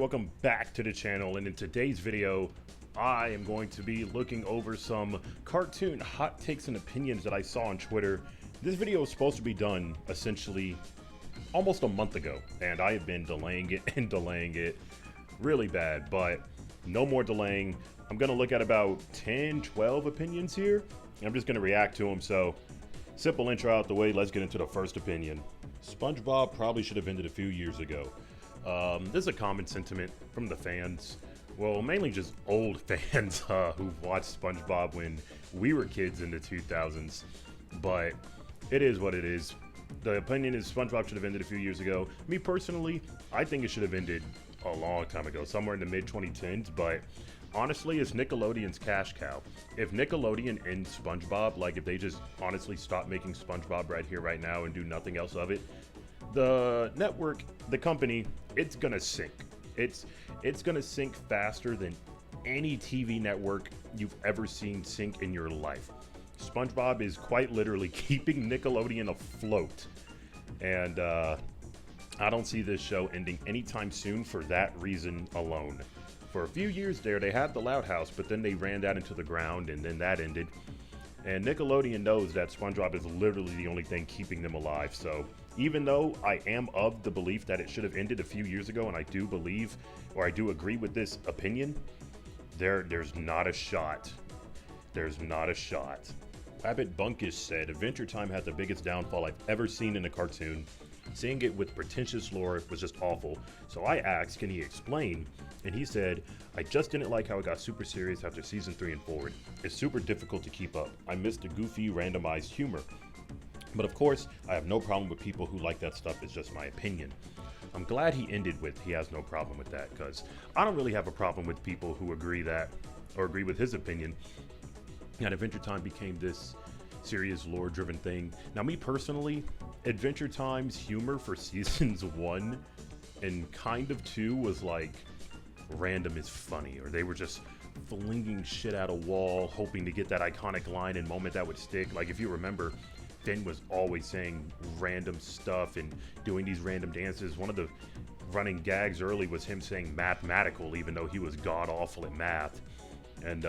welcome back to the channel, and in today's video I am going to be looking over some cartoon hot takes and opinions that I saw on Twitter. This video was supposed to be done essentially almost a month ago, and I have been delaying it and delaying it really bad, but no more delaying. I'm gonna look at about 10-12 opinions here, and I'm just gonna react to them. So simple intro out the way, let's get into the first opinion. SpongeBob probably should have ended a few years ago. This is a common sentiment from the fans. Well, mainly just old fans who've watched SpongeBob when we were kids in the 2000s. But it is what it is. The opinion is SpongeBob should have ended a few years ago. Me personally, I think it should have ended a long time ago, somewhere in the mid-2010s. But honestly, it's Nickelodeon's cash cow. If Nickelodeon ends SpongeBob, like if they just honestly stop making SpongeBob right here, right now, and do nothing else of it, the network, the company, it's gonna sink. It's gonna sink faster than any TV network you've ever seen sink in your life. SpongeBob is quite literally keeping Nickelodeon afloat, and I don't see this show ending anytime soon for that reason alone. For a few years there, they had the Loud House, but then they ran that into the ground, and then that ended. And Nickelodeon knows that SpongeBob is literally the only thing keeping them alive. So even though I am of the belief that it should have ended a few years ago, and I do believe, or I do agree with this opinion, there's not a shot. There's not a shot. Rabbit Bunkish said, Adventure Time had the biggest downfall I've ever seen in a cartoon. Seeing it with pretentious lore was just awful. So I asked, can he explain? And he said, I just didn't like how it got super serious after season 3 and forward. It's super difficult to keep up. I missed the goofy, randomized humor. But of course, I have no problem with people who like that stuff. It's just my opinion. I'm glad he ended with he has no problem with that, because I don't really have a problem with people who agree that, or agree with his opinion, that Adventure Time became this serious lore-driven thing. Now, me personally, Adventure Time's humor for seasons 1 and kind of 2 was like random is funny, or they were just flinging shit at a wall, hoping to get that iconic line and moment that would stick. Like, if you remember, Finn was always saying random stuff and doing these random dances. One of the running gags early was him saying mathematical, even though he was god-awful at math. And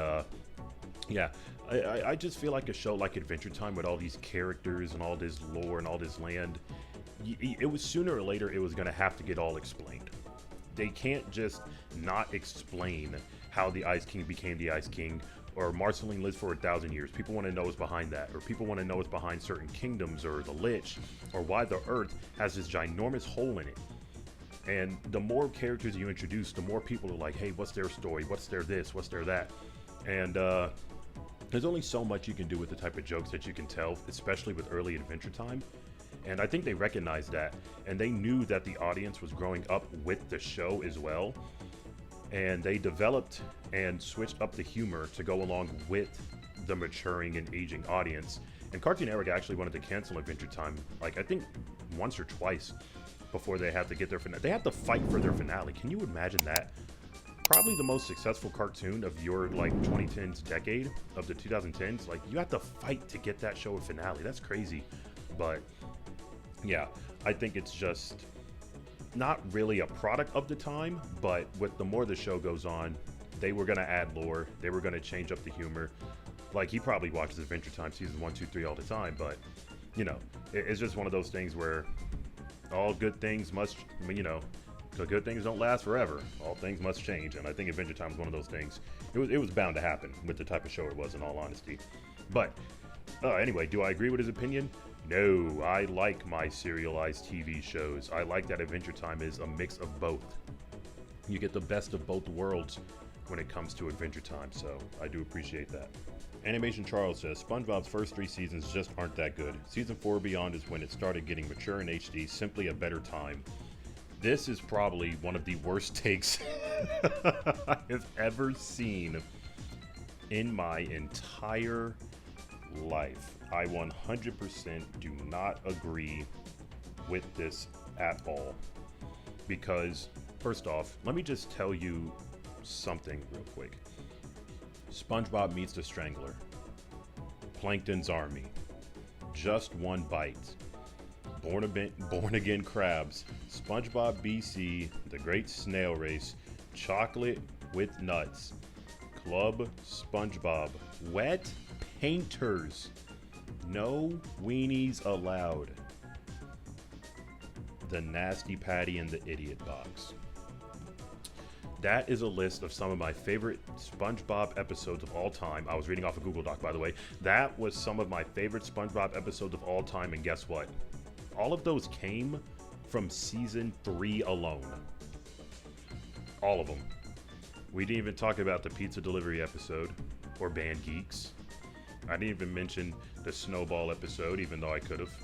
yeah, I just feel like a show like Adventure Time with all these characters and all this lore and all this land, it was sooner or later it was going to have to get all explained. They can't just not explain how the Ice King became the Ice King, or Marceline lives for 1,000 years. People want to know what's behind that, or people want to know what's behind certain kingdoms, or the Lich, or why the Earth has this ginormous hole in it. And the more characters you introduce, the more people are like, hey, what's their story? What's their this? What's their that? And there's only so much you can do with the type of jokes that you can tell, especially with early Adventure Time. And I think they recognized that, and they knew that the audience was growing up with the show as well. And they developed and switched up the humor to go along with the maturing and aging audience. And Cartoon Network actually wanted to cancel Adventure Time, like I think once or twice before they had to get their finale. They had to fight for their finale. Can you imagine that? Probably the most successful cartoon of your like 2010s decade, of the 2010s. Like, you have to fight to get that show a finale. That's crazy. But yeah, I think it's just not really a product of the time, but with the more the show goes on, they were going to add lore, they were going to change up the humor. Like, he probably watches Adventure Time seasons 1, 2, 3 all the time, but you know, it's just one of those things where all good things must, you know, the good things don't last forever. All things must change, and I think Adventure Time was one of those things. It was bound to happen with the type of show it was, in all honesty. But anyway, do I agree with his opinion? No, I like my serialized TV shows. I like that Adventure Time is a mix of both. You get the best of both worlds when it comes to Adventure Time, so I do appreciate that. Animation Charles says, SpongeBob's first 3 seasons just aren't that good. Season 4 beyond is when it started getting mature in HD, simply a better time. This is probably one of the worst takes I have ever seen in my entire life. I 100% do not agree with this at all. Because, first off, let me just tell you something real quick. SpongeBob meets the Strangler. Plankton's Army. Just one bite. Born Again Crabs, SpongeBob BC, The Great Snail Race, Chocolate with Nuts, Club SpongeBob, Wet Painters, No Weenies Allowed, The Nasty Patty and the Idiot Box. That is a list of some of my favorite SpongeBob episodes of all time. I was reading off a Google Doc, by the way. That was some of my favorite SpongeBob episodes of all time, and guess what? All of those came from season 3 alone. All of them. We didn't even talk about the pizza delivery episode, or Band Geeks. I didn't even mention the Snowball episode, even though I could have.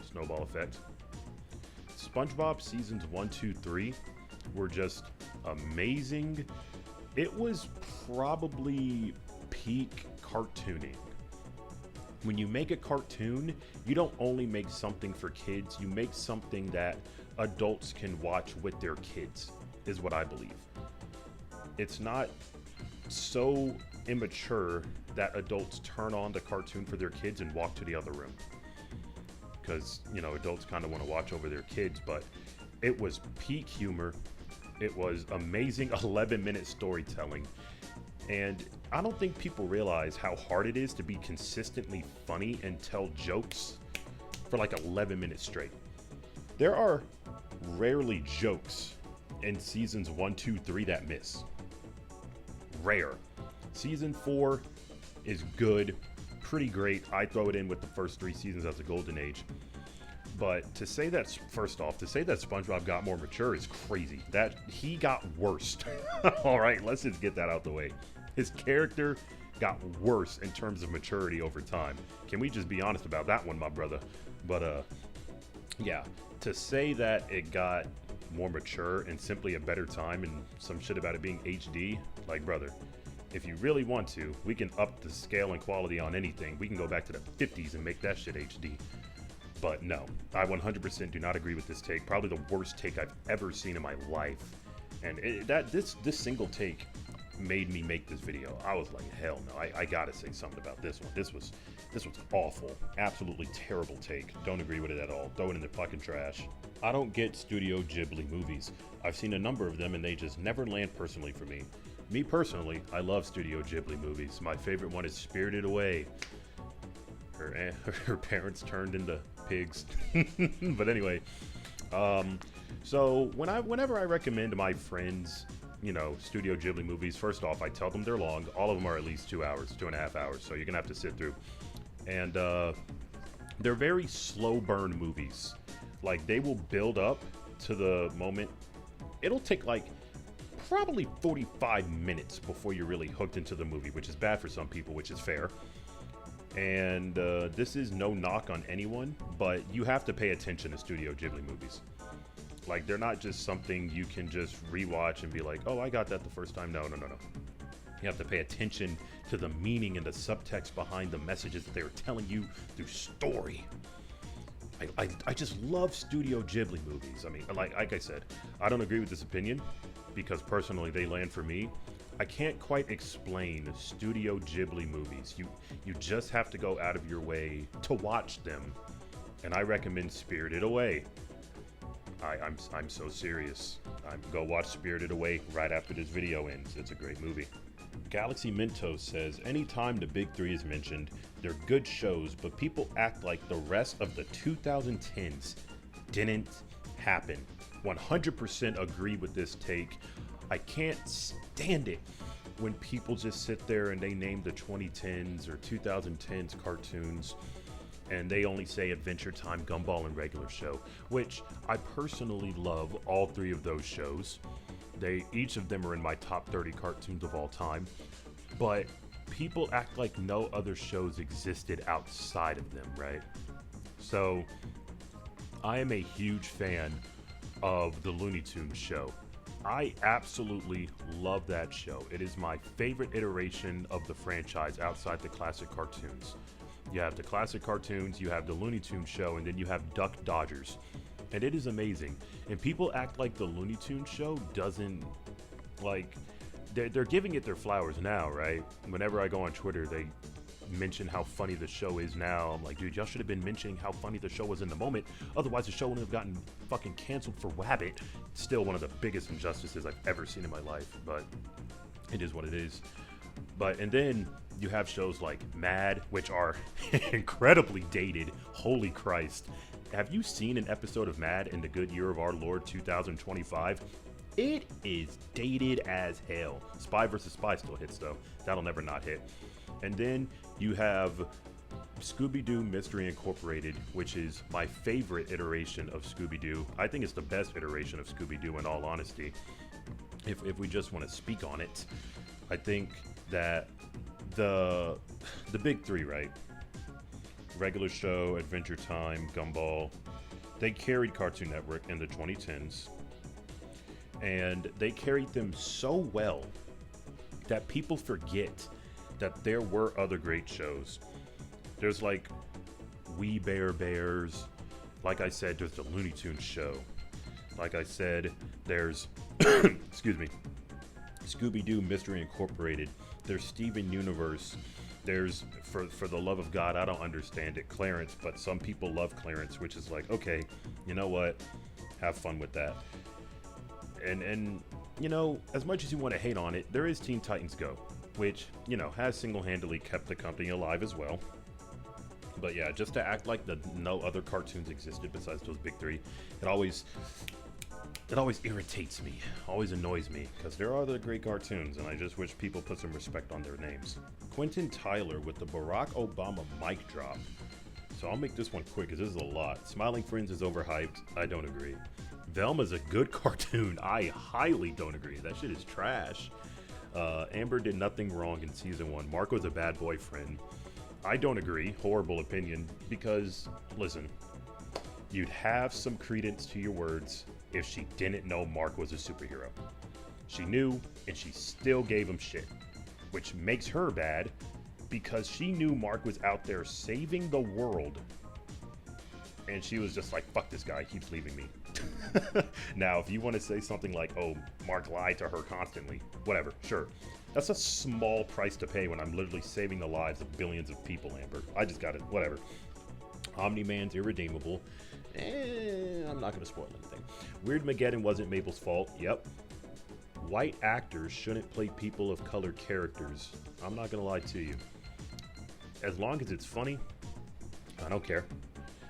Snowball Effect. SpongeBob seasons 1, 2, 3 were just amazing. It was probably peak cartooning. When you make a cartoon, you don't only make something for kids, you make something that adults can watch with their kids, is what I believe. It's not so immature that adults turn on the cartoon for their kids and walk to the other room. Because, you know, adults kind of want to watch over their kids, but it was peak humor. It was amazing 11-minute storytelling. And I don't think people realize how hard it is to be consistently funny and tell jokes for like 11 minutes straight. There are rarely jokes in seasons 1, 2, 3 that miss. Rare. Season 4 is good, pretty great. I throw it in with the first 3 seasons as a golden age. But to say that, first off, to say that SpongeBob got more mature is crazy. That he got worse. All right, let's just get that out the way. His character got worse in terms of maturity over time. Can we just be honest about that one, my brother? But yeah, to say that it got more mature and simply a better time and some shit about it being HD, like, brother, if you really want to, we can up the scale and quality on anything. We can go back to the 50s and make that shit HD. But no, I 100% do not agree with this take. Probably the worst take I've ever seen in my life. And this single take made me make this video. I was like, hell no, I gotta say something about this one. This was awful. Absolutely terrible take. Don't agree with it at all. Throw it in the fucking trash. I don't get Studio Ghibli movies. I've seen a number of them and they just never land personally for me. Me personally, I love Studio Ghibli movies. My favorite one is Spirited Away. Her parents turned into pigs. But anyway, so whenever I recommend to my friends, you know, Studio Ghibli movies, first off, I tell them they're long. All of them are at least 2 hours, 2.5 hours, so you're gonna have to sit through. And they're very slow burn movies. Like, they will build up to the moment. It'll take like probably 45 minutes before you're really hooked into the movie, which is bad for some people, which is fair. And this is no knock on anyone, but you have to pay attention to Studio Ghibli movies. Like, they're not just something you can just rewatch and be like, oh, I got that the first time. No. You have to pay attention to the meaning and the subtext behind the messages that they were telling you through story. I just love Studio Ghibli movies. I mean, like I said, I don't agree with this opinion because personally they land for me. I can't quite explain Studio Ghibli movies. You just have to go out of your way to watch them. And I recommend Spirited Away. I'm so serious. Go watch Spirited Away right after this video ends. It's a great movie. Galaxy Mentos says, anytime the big 3 is mentioned, they're good shows, but people act like the rest of the 2010s didn't happen. 100% agree with this take. I can't stand it when people just sit there and they name the 2010s or 2010s cartoons and they only say Adventure Time, Gumball, and Regular Show, which I personally love all 3 of those shows. Each of them are in my top 30 cartoons of all time, but people act like no other shows existed outside of them, right? So I am a huge fan of the Looney Tunes show. I absolutely love that show. It is my favorite iteration of the franchise outside the classic cartoons. You have the classic cartoons, you have the Looney Tunes show, and then you have Duck Dodgers. And it is amazing. And people act like the Looney Tunes show doesn't, like, they're giving it their flowers now, right? Whenever I go on Twitter, mention how funny the show is now. I'm like, dude, y'all should have been mentioning how funny the show was in the moment. Otherwise, the show wouldn't have gotten fucking canceled for Wabbit. Still one of the biggest injustices I've ever seen in my life, but it is what it is. And then you have shows like Mad, which are incredibly dated. Holy Christ. Have you seen an episode of Mad in the good year of our Lord 2025? It is dated as hell. Spy vs. Spy still hits though. That'll never not hit. And then you have Scooby-Doo Mystery Incorporated, which is my favorite iteration of Scooby-Doo. I think it's the best iteration of Scooby-Doo in all honesty. If we just want to speak on it, I think that the big three, right? Regular Show, Adventure Time, Gumball, they carried Cartoon Network in the 2010s. And they carried them so well that people forget that there were other great shows. There's like We Bare Bears. Like I said, there's the Looney Tunes show. Like I said, there's, excuse me, Scooby-Doo Mystery Incorporated. There's Steven Universe. There's, for the love of God, I don't understand it, Clarence, but some people love Clarence, which is like, okay, you know what? Have fun with that. And you know, as much as you want to hate on it, there is Teen Titans Go, which, you know, has single-handedly kept the company alive as well. But yeah, just to act like no other cartoons existed besides those big three, it always irritates me, always annoys me, because there are other great cartoons, and I just wish people put some respect on their names. Quentin Tyler with the Barack Obama mic drop. So I'll make this one quick, because this is a lot. Smiling Friends is overhyped. I don't agree. Velma's a good cartoon. I highly don't agree. That shit is trash. Amber did nothing wrong in season 1. Marco's a bad boyfriend. I don't agree. Horrible opinion. Because, listen, you'd have some credence to your words if she didn't know Mark was a superhero. She knew, and she still gave him shit. Which makes her bad, because she knew Mark was out there saving the world. And she was just like, fuck this guy, he keeps leaving me. Now, if you want to say something like, oh, Mark lied to her constantly, whatever, sure. That's a small price to pay when I'm literally saving the lives of billions of people, Amber. I just got it, whatever. Omni-Man's irredeemable. I'm not going to spoil anything. Weird Mageddon wasn't Mabel's fault, yep. White actors shouldn't play people of color characters. I'm not going to lie to you. As long as it's funny, I don't care.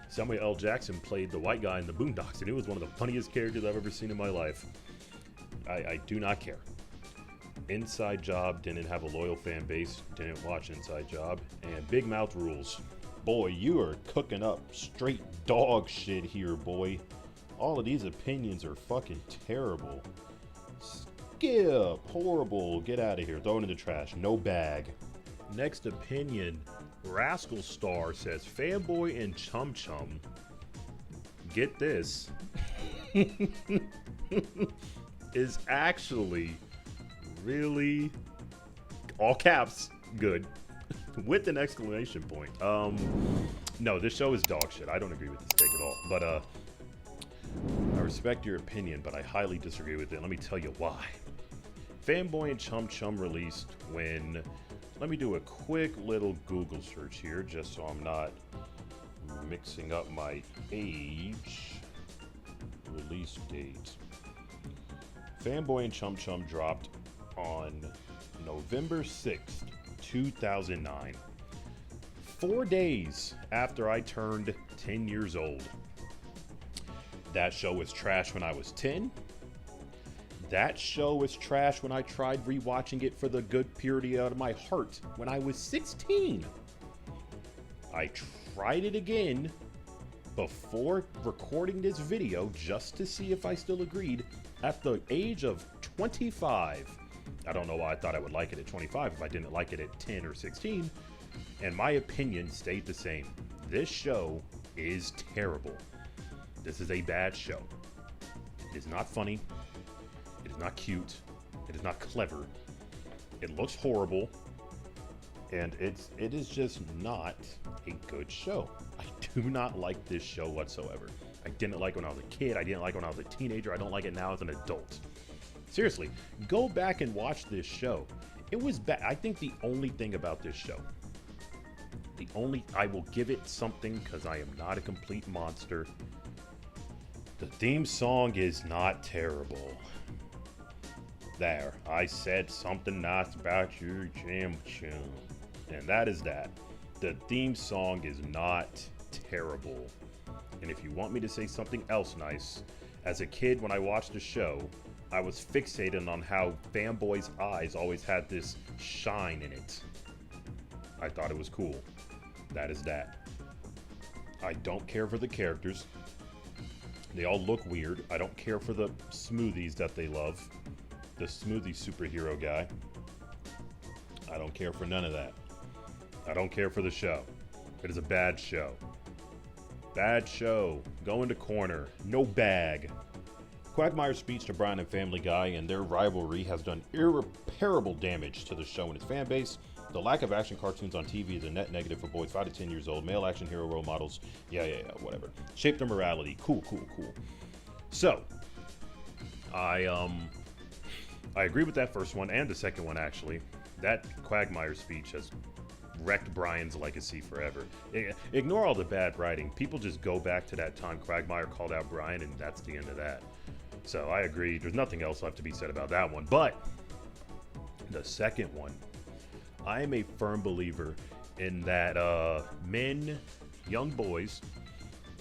Samuel L. Jackson played the white guy in the Boondocks, and it was one of the funniest characters I've ever seen in my life. I do not care. Inside Job didn't have a loyal fan base, didn't watch Inside Job, and Big Mouth rules. Boy, you are cooking up straight dog shit here, boy. All of these opinions are fucking terrible. Skip, horrible, get out of here, throw it in the trash, no bag. Next opinion, Rascal Star says Fanboy and Chum Chum, get this, is actually really, all caps, good, with an exclamation point. No, this show is dog shit. I don't agree with this take at all, but I respect your opinion, but I highly disagree with it. Let me tell you why. Fanboy and Chum Chum released when, let me do a quick little Google search here, just so I'm not mixing up my age. Release date. Fanboy and Chum Chum dropped on November 6th, 2009. 4 days after I turned 10 years old. That show was trash when I was 10. That show was trash when I tried rewatching it for the good purity out of my heart when I was 16. I tried it again before recording this video just to see if I still agreed at the age of 25. I don't know why I thought I would like it at 25 if I didn't like it at 10 or 16. And my opinion stayed the same. This show is terrible. This is a bad show. It is not funny. It is not cute. It is not clever. It looks horrible. And it is just not a good show. I do not like this show whatsoever. I didn't like it when I was a kid. I didn't like it when I was a teenager. I don't like it now as an adult. Seriously, go back and watch this show. It was bad. I think the only thing about this show I will give it something because I am not a complete monster. The theme song is not terrible. There, I said something nice about your jam tune. And that is that. The theme song is not terrible. And if you want me to say something else nice, as a kid when I watched the show, I was fixated on how Fanboy's eyes always had this shine in it. I thought it was cool. That is that. I don't care for the characters. They all look weird. I don't care for the smoothies that they love. The smoothie superhero guy. I don't care for none of that. I don't care for the show. It is a bad show. Bad show. Go into corner. No bag. Quagmire's speech to Brian and Family Guy and their rivalry has done irreparable damage to the show and its fan base. The lack of action cartoons on TV is a net negative for boys 5 to 10 years old. Male action hero role models. Yeah, whatever. Shape their morality. Cool. So, I agree with that first one and the second one, actually. That Quagmire speech has wrecked Brian's legacy forever. Ignore all the bad writing. People just go back to that time Quagmire called out Brian, and that's the end of that. So I agree. There's nothing else left to be said about that one. But the second one, I am a firm believer in that young boys,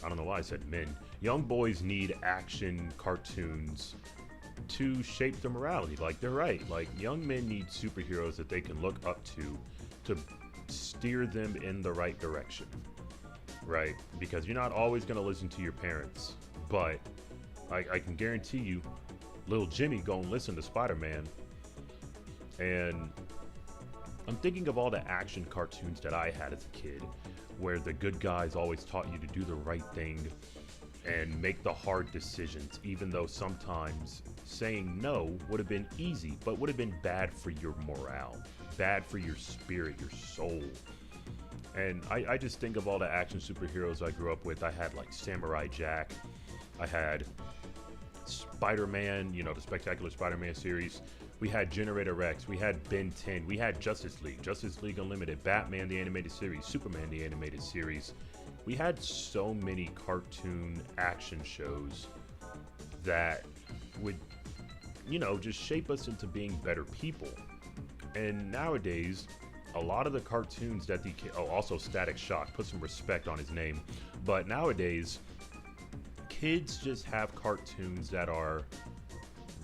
I don't know why I said men, young boys need action cartoons to shape their morality. Like, they're right. Like, young men need superheroes that they can look up to steer them in the right direction, right? Because you're not always going to listen to your parents, but I can guarantee you little Jimmy gonna listen to Spider-Man. And I'm thinking of all the action cartoons that I had as a kid, where the good guys always taught you to do the right thing and make the hard decisions, even though sometimes saying no would have been easy, but would have been bad for your morale, bad for your spirit, your soul. And I just think of all the action superheroes I grew up with. I had like Samurai Jack, I had Spider-Man, the Spectacular Spider-Man series. We had Generator Rex, we had Ben 10, we had Justice League Unlimited, Batman the Animated Series, Superman the Animated Series. We had so many cartoon action shows that would, just shape us into being better people. And nowadays, a lot of the cartoons that also Static Shock, put some respect on his name. But nowadays, kids just have cartoons that are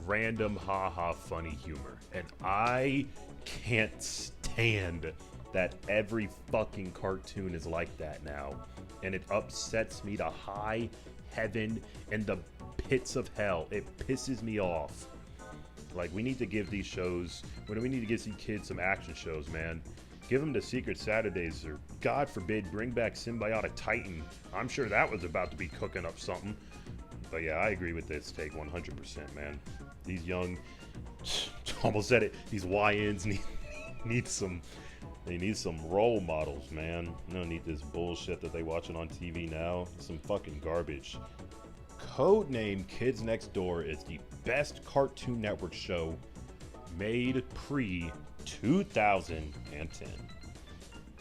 random ha-ha funny humor. And I can't stand that every fucking cartoon is like that now. And it upsets me to high heaven and the pits of hell. It pisses me off. Like, we need to give these shows, we need to give these kids some action shows, man. Give them the Secret Saturdays, or God forbid, bring back Symbiotic Titan. I'm sure that was about to be cooking up something. But yeah, I agree with this take 100%, man. These young, almost said it, these YNs need some role models, man. They don't need this bullshit that they watching on TV now. Some fucking garbage. Codename Kids Next Door is the best Cartoon Network show made pre-2010.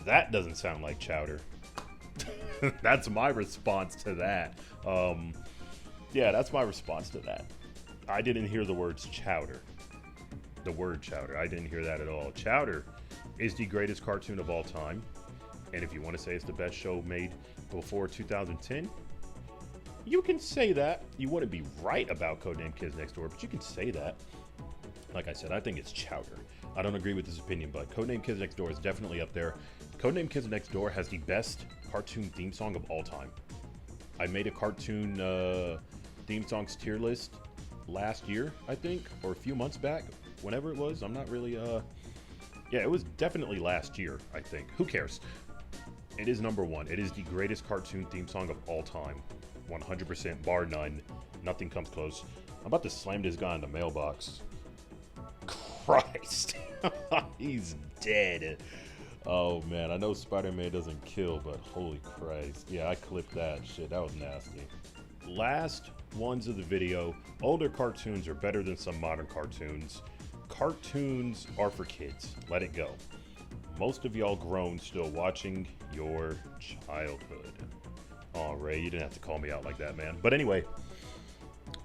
That doesn't sound like chowder. That's my response to that. Yeah, that's my response to that. I didn't hear the words chowder. The word chowder. I didn't hear that at all. Chowder is the greatest cartoon of all time. And if you want to say it's the best show made before 2010, you can say that. You wouldn't be right about Codename Kids Next Door, but you can say that. Like I said, I think it's chowder. I don't agree with this opinion, but Codename Kids Next Door is definitely up there. Codename Kids Next Door has the best cartoon theme song of all time. I made a cartoon theme songs tier list last year, I think, or a few months back, whenever it was. I'm not really, yeah, it was definitely last year, I think. Who cares? It is number one. It is the greatest cartoon theme song of all time. 100%, bar none. Nothing comes close. I'm about to slam this guy in the mailbox. Christ. He's dead. Oh, man. I know Spider-Man doesn't kill, but holy Christ. Yeah, I clipped that shit. That was nasty. Last ones of the video. Older cartoons are better than some modern cartoons. Cartoons are for kids. Let it go. Most of y'all grown still watching your childhood. Oh, Ray, you didn't have to call me out like that, man. But anyway,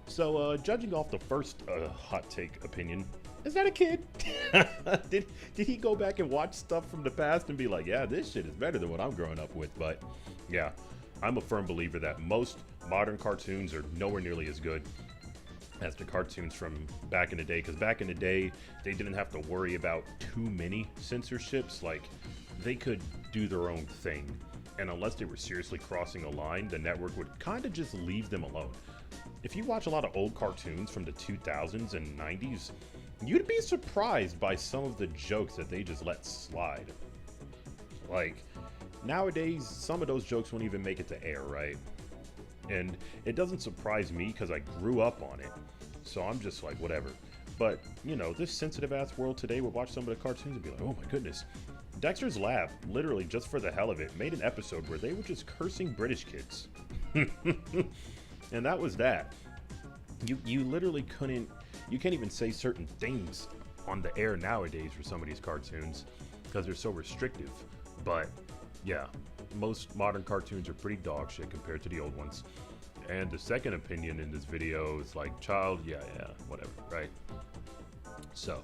so judging off the first hot take opinion, is that a kid? did he go back and watch stuff from the past and be like, yeah, this shit is better than what I'm growing up with? But yeah, I'm a firm believer that most modern cartoons are nowhere nearly as good as the cartoons from back in the day. Because back in the day, they didn't have to worry about too many censorships. Like, they could do their own thing. And unless they were seriously crossing a line, the network would kind of just leave them alone. If you watch a lot of old cartoons from the 2000s and 90s, you'd be surprised by some of the jokes that they just let slide. Like, nowadays, some of those jokes won't even make it to air, right? And it doesn't surprise me because I grew up on it. So I'm just like, whatever. But, you know, this sensitive-ass world today would watch some of the cartoons and be like, oh my goodness. Dexter's Lab, literally just for the hell of it, made an episode where they were just cursing British kids. And that was that. You literally couldn't, you can't even say certain things on the air nowadays for some of these cartoons because they're so restrictive. But yeah, most modern cartoons are pretty dog shit compared to the old ones. And the second opinion in this video is like, child, yeah, whatever, right? So,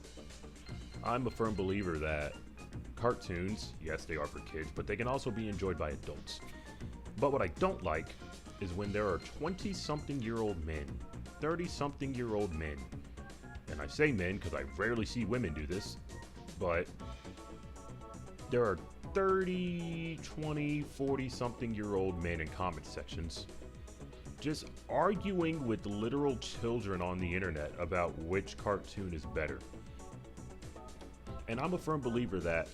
I'm a firm believer that cartoons, yes, they are for kids, but they can also be enjoyed by adults. But what I don't like is when there are 20-something-year-old men, 30-something-year-old men, and I say men because I rarely see women do this, but there are 30, 20, 40-something-year-old men in comment sections just arguing with literal children on the internet about which cartoon is better. And I'm a firm believer that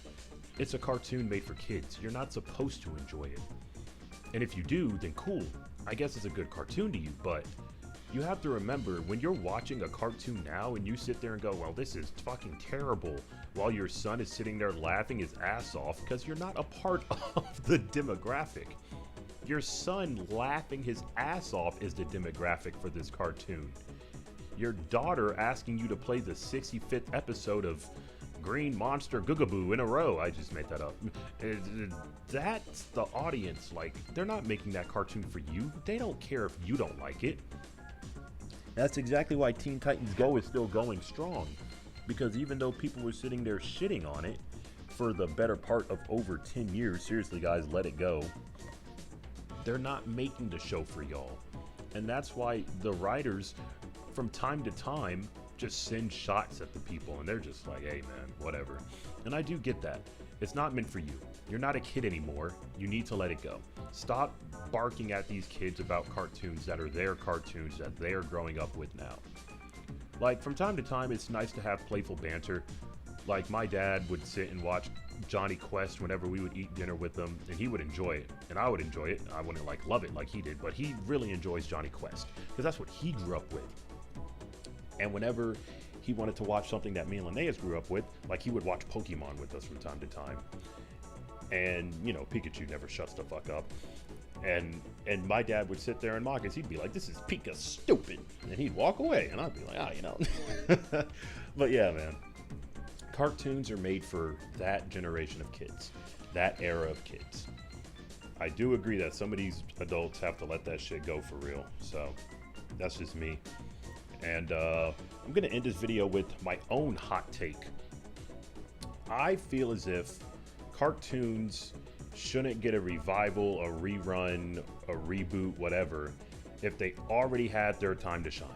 it's a cartoon made for kids. You're not supposed to enjoy it. And if you do, then cool. I guess it's a good cartoon to you, but you have to remember when you're watching a cartoon now and you sit there and go, well, this is fucking terrible, while your son is sitting there laughing his ass off because you're not a part of the demographic. Your son laughing his ass off is the demographic for this cartoon. Your daughter asking you to play the 65th episode of Green Monster Googaboo in a row. I just made that up. That's the audience. Like, they're not making that cartoon for you. They don't care if you don't like it. That's exactly why Teen Titans Go is still going strong. Because even though people were sitting there shitting on it for the better part of over 10 years, seriously guys, let it go. They're not making the show for y'all. And that's why the writers, from time to time, just send shots at the people. And they're just like, hey man, whatever. And I do get that. It's not meant for you. You're not a kid anymore. You need to let it go. Stop barking at these kids about cartoons that are their cartoons that they are growing up with now. Like, from time to time, it's nice to have playful banter. Like, my dad would sit and watch Johnny Quest whenever we would eat dinner with him, and he would enjoy it, and I would enjoy it. I wouldn't, like, love it like he did, but he really enjoys Johnny Quest, because that's what he grew up with. And whenever he wanted to watch something that me and Linnaeus grew up with, like, he would watch Pokemon with us from time to time. And, you know, Pikachu never shuts the fuck up. And my dad would sit there and mock us. He'd be like, this is Pika stupid. And he'd walk away. And I'd be like, you know. But yeah, man. Cartoons are made for that generation of kids. That era of kids. I do agree that some of these adults have to let that shit go for real. So, that's just me. And I'm going to end this video with my own hot take. I feel as if cartoons shouldn't get a revival, a rerun, a reboot, whatever, if they already had their time to shine.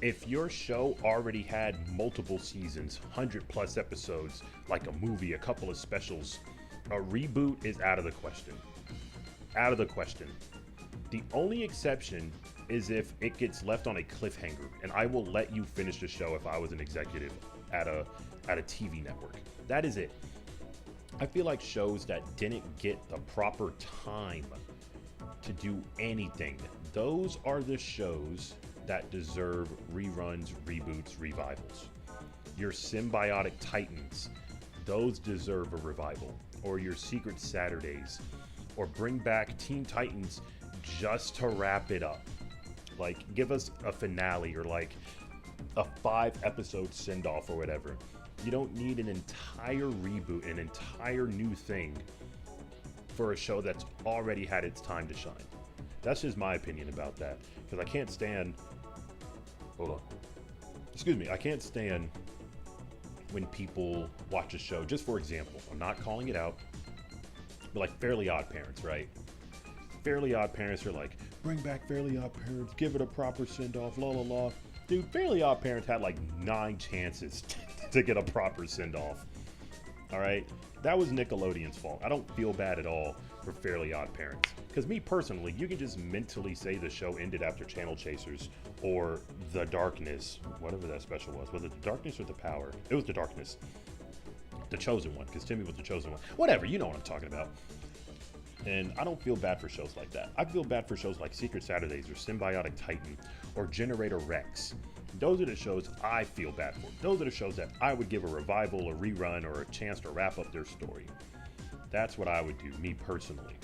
If your show already had multiple seasons, 100+ episodes, like a movie, a couple of specials, a reboot is out of the question. Out of the question. The only exception is if it gets left on a cliffhanger, and I will let you finish the show if I was an executive at a TV network. That is it. I feel like shows that didn't get the proper time to do anything, those are the shows that deserve reruns, reboots, revivals. Your Symbiotic Titans, those deserve a revival. Or your Secret Saturdays. Or bring back Teen Titans just to wrap it up. Like, give us a finale or like a 5-episode send-off or whatever. You don't need an entire reboot, an entire new thing for a show that's already had its time to shine. That's just my opinion about that. Because I can't stand, hold on, excuse me, I can't stand when people watch a show, just for example, I'm not calling it out, but like Fairly Odd Parents, right? Fairly Odd Parents are like, bring back Fairly Odd Parents, give it a proper send-off, la la la. Dude, Fairly Odd Parents had like 9 chances to get a proper send-off. All right? That was Nickelodeon's fault. I don't feel bad at all for Fairly Odd Parents. Because me personally, you can just mentally say the show ended after Channel Chasers or The Darkness, whatever that special was. Was it The Darkness or The Power? It was The Darkness. The Chosen One, because Timmy was the Chosen One. Whatever, you know what I'm talking about. And I don't feel bad for shows like that. I feel bad for shows like Secret Saturdays or Symbiotic Titan or Generator Rex. Those are the shows I feel bad for. Those are the shows that I would give a revival, a rerun, or a chance to wrap up their story. That's what I would do, me personally.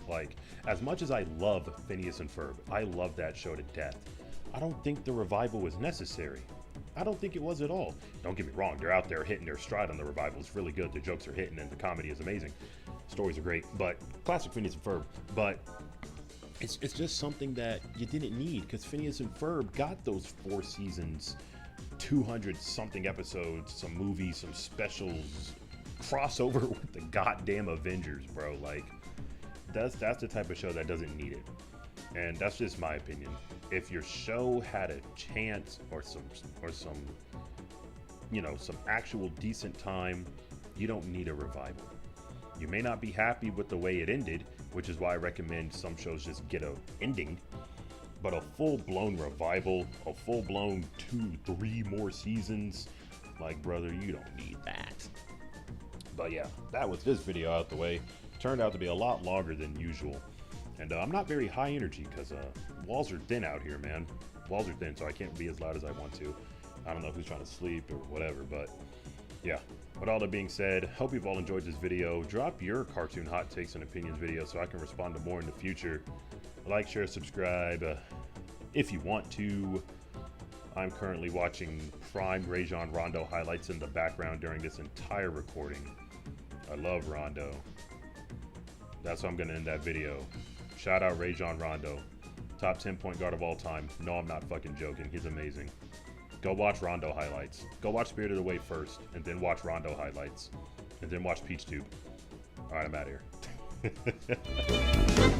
Like, as much as I love Phineas and Ferb, I love that show to death. I don't think the revival was necessary. I don't think it was at all. Don't get me wrong, they're out there hitting their stride on the revival. It's really good. The jokes are hitting and the comedy is amazing. Stories are great, but classic Phineas and Ferb. But it's just something that you didn't need, because Phineas and Ferb got those 4 seasons, 200 something episodes, some movies, some specials, crossover with the goddamn Avengers, bro. Like, that's the type of show that doesn't need it. And that's just my opinion. If your show had a chance or some you know, some actual decent time, you don't need a revival. You may not be happy with the way it ended, which is why I recommend some shows just get a ending. But a full-blown revival, a full-blown 2-3 more seasons, like, brother, you don't need that. But yeah, that was this video out the way. Turned out to be a lot longer than usual. And I'm not very high energy because walls are thin out here, man. Walls are thin, so I can't be as loud as I want to. I don't know who's trying to sleep or whatever, but yeah. With all that being said, hope you've all enjoyed this video. Drop your cartoon hot takes and opinions video so I can respond to more in the future. Like, share, subscribe if you want to. I'm currently watching Prime Rajon Rondo highlights in the background during this entire recording. I love Rondo. That's how I'm going to end that video. Shout out Rajon Rondo. Top 10 point guard of all time. No, I'm not fucking joking. He's amazing. Go watch Rondo highlights. Go watch Spirited Away first, and then watch Rondo highlights. And then watch PeachTube. Alright, I'm out of here.